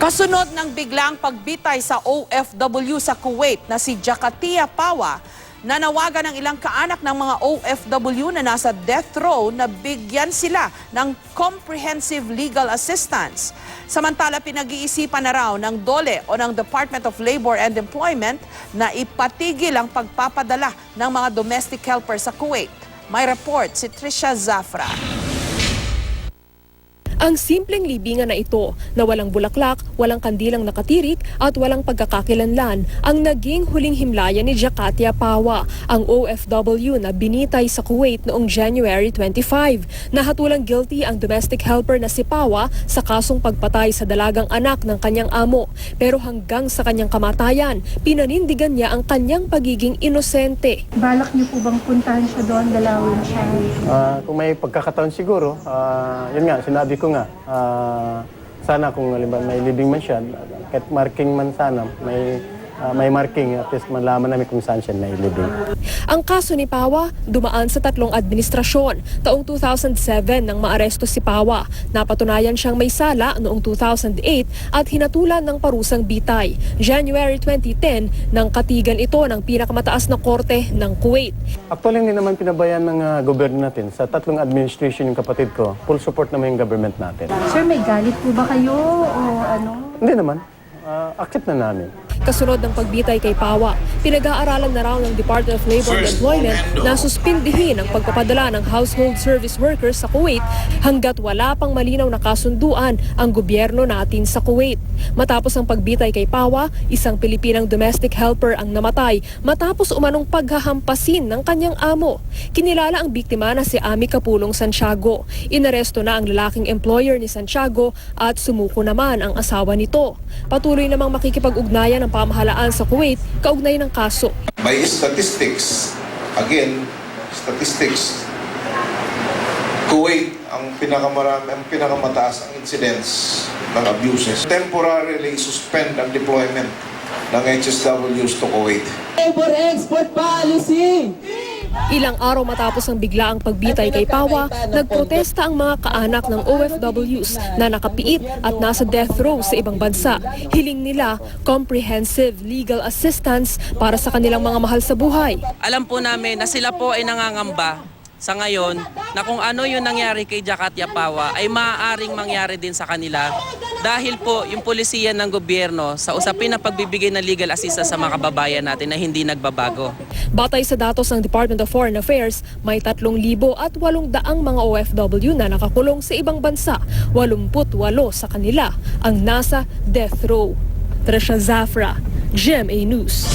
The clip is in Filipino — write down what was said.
Kasunod ng biglang pagbitay sa OFW sa Kuwait na si Jakatia Pawa, nanawagan ng ilang kaanak ng mga OFW na nasa death row na bigyan sila ng comprehensive legal assistance. Samantala, pinag-iisipan na raw ng DOLE o ng Department of Labor and Employment na ipatigil ang pagpapadala ng mga domestic helpers sa Kuwait. May report si Trisha Zafra. Ang simpleng libingan na ito na walang bulaklak, walang kandilang nakatirik at walang pagkakakilanlan ang naging huling himlaya ni Jakatia Pawa, ang OFW na binitay sa Kuwait noong January 25. Nahatulang guilty ang domestic helper na si Pawa sa kasong pagpatay sa dalagang anak ng kanyang amo. Pero hanggang sa kanyang kamatayan, pinanindigan niya ang kanyang pagiging inosente. Balak niyo po bang puntahan siya doon, dalawin siya? Kung may pagkakataon siguro, yun nga, sinabi ko nga, sana kung halimbawa may living man siya, kahit marking man sana, may marking, at least malaman namin kung saan siya nailibing. Ang kaso ni Pawa dumaan sa 3 administrasyon. Taong 2007 nang maaresto si Pawa. Napatunayan siyang may sala noong 2008 at hinatulan ng parusang bitay. January 2010 nang katigan ito ng pinakamataas na korte ng Kuwait. Actually, hindi naman pinabayaan ng gobyerno natin. Sa 3 administration yung kapatid ko, full support naman yung government natin. Sir, may galit po ba kayo o ano? Hindi naman. Accept na namin. Kasunod ng pagbitay kay Pawa, pinag-aaralan na raw ng Department of Labor and Employment na suspindihin ang pagpapadala ng household service workers sa Kuwait hanggat wala pang malinaw na kasunduan ang gobyerno natin sa Kuwait. Matapos ang pagbitay kay Pawa, isang Pilipinang domestic helper ang namatay matapos umanong paghahampasin ng kanyang amo. Kinilala ang biktima na si Ami Kapulong Santiago. Inaresto na ang lalaking employer ni Santiago at sumuko naman ang asawa nito. Patuloy namang makikipag-ugnayan ng pamahalaan sa Kuwait kaugnay ng kaso. By statistics, Kuwait ang pinakamataas ang incidents ng abuses. Temporarily suspend ang deployment ng HSWs to Kuwait. Labor export policy! Ilang araw matapos ang biglaang pagbitay kay Pawa, nagprotesta ang mga kaanak ng OFWs na nakapiit at nasa death row sa ibang bansa. Hiling nila comprehensive legal assistance para sa kanilang mga mahal sa buhay. Alam po namin na sila po ay nangangamba sa ngayon na kung ano yung nangyari kay Jakatia Pawa ay maaaring mangyari din sa kanila dahil po yung polisiya ng gobyerno sa usapin ng pagbibigay ng legal assistance sa mga kababayan natin na hindi nagbabago. Batay sa datos ng Department of Foreign Affairs, may 3,800 mga OFW na nakakulong sa ibang bansa. 88 sa kanila ang nasa death row. Trisha Zafra, GMA News.